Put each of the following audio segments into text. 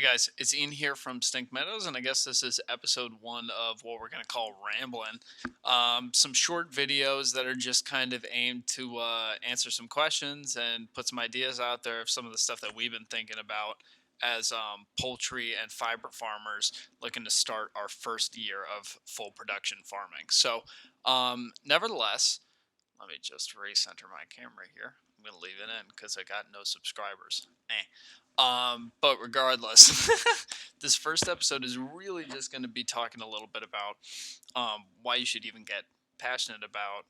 Hey guys, it's Ian here from Stink Meadows, and I guess this is episode one of what we're going to call Ramblin. Some short videos that are just kind of aimed to answer some questions and put some ideas out there of some of the stuff that we've been thinking about as poultry and fiber farmers looking to start our first year of full production farming. So, nevertheless, let me just recenter my camera here. I'm going to leave it in because I got no subscribers. But regardless, this first episode is really just going to be talking a little bit about why you should even get passionate about,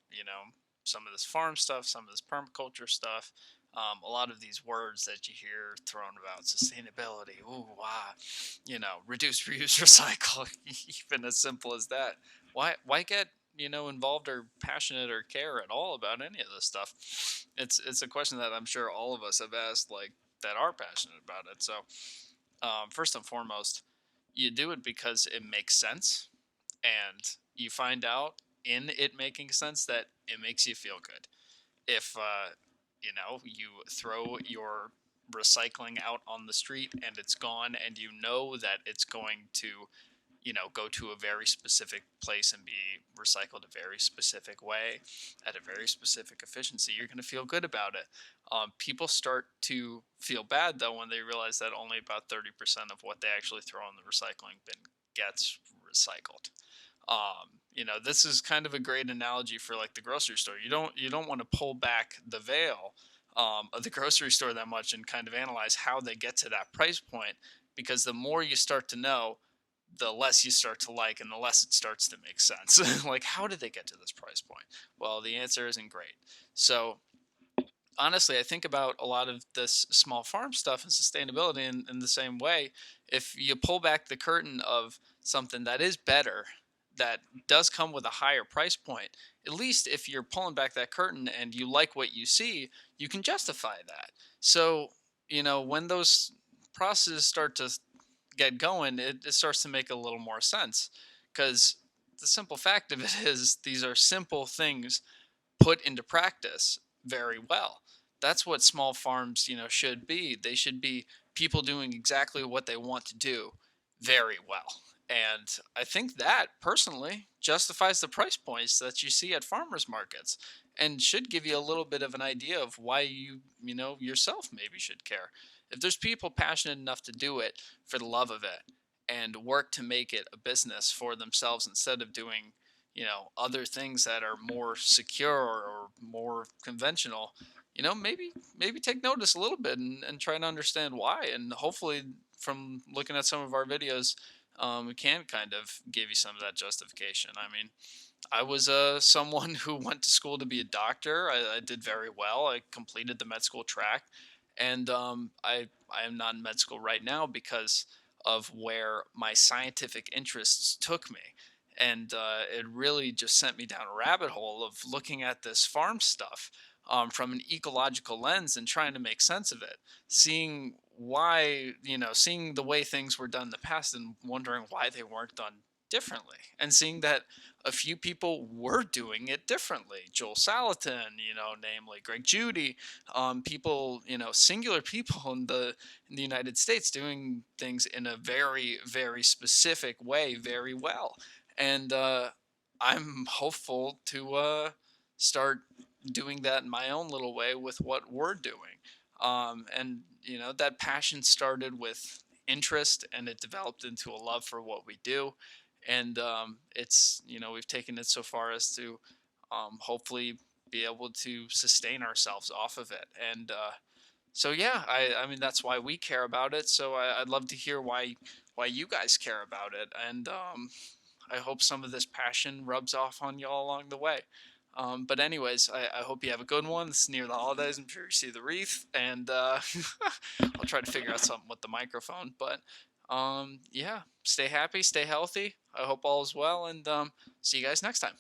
some of this farm stuff, some of this permaculture stuff. A lot of these words that you hear thrown about sustainability, ooh, wow, reduce, reuse, recycle, even as simple as that. Why get involved or passionate or care at all about any of this stuff? It's a question that I'm sure all of us have asked, like, that are passionate about it. So, first and foremost, you do it because it makes sense, and you find out in it making sense that it makes you feel good. If you throw your recycling out on the street and it's gone, and you know that it's going to go to a very specific place and be recycled a very specific way at a very specific efficiency, you're going to feel good about it. People start to feel bad, though, when they realize that only about 30% of what they actually throw in the recycling bin gets recycled. This is kind of a great analogy for like the grocery store. You don't want to pull back the veil of the grocery store that much and kind of analyze how they get to that price point, because the more you start to know, the less you start to like, and the less it starts to make sense. Like, how did they get to this price point? Well, the answer isn't great. So honestly, I think about a lot of this small farm stuff and sustainability in the same way. If you pull back the curtain of something that is better, that does come with a higher price point, at least if you're pulling back that curtain and you like what you see, you can justify that. So, when those processes start to get going, it starts to make a little more sense, because the simple fact of it is these are simple things put into practice very well. That's what small farms, should be. They should be people doing exactly what they want to do very well. And I think that personally justifies the price points that you see at farmers markets, and should give you a little bit of an idea of why yourself maybe should care. If there's people passionate enough to do it for the love of it and work to make it a business for themselves instead of doing other things that are more secure or more conventional, maybe take notice a little bit and try to understand why. And hopefully, from looking at some of our videos, we can kind of give you some of that justification. I mean, I was someone who went to school to be a doctor. I did very well. I completed the med school track, and I am not in med school right now because of where my scientific interests took me. And it really just sent me down a rabbit hole of looking at this farm stuff from an ecological lens and trying to make sense of it, seeing why, seeing the way things were done in the past and wondering why they weren't done differently, and seeing that a few people were doing it differently. Joel Salatin, namely Greg Judy, people, singular people in the United States doing things in a very, very specific way very well. And I'm hopeful to start doing that in my own little way with what we're doing. And that passion started with interest, and it developed into a love for what we do. And it's we've taken it so far as to hopefully be able to sustain ourselves off of it. And so yeah, I mean, that's why we care about it. So I'd love to hear why you guys care about it. And I hope some of this passion rubs off on y'all along the way. But anyways, I hope you have a good one. It's near the holidays. I'm sure you see the wreath, and I'll try to figure out something with the microphone. But yeah, stay happy, stay healthy. I hope all is well, and see you guys next time.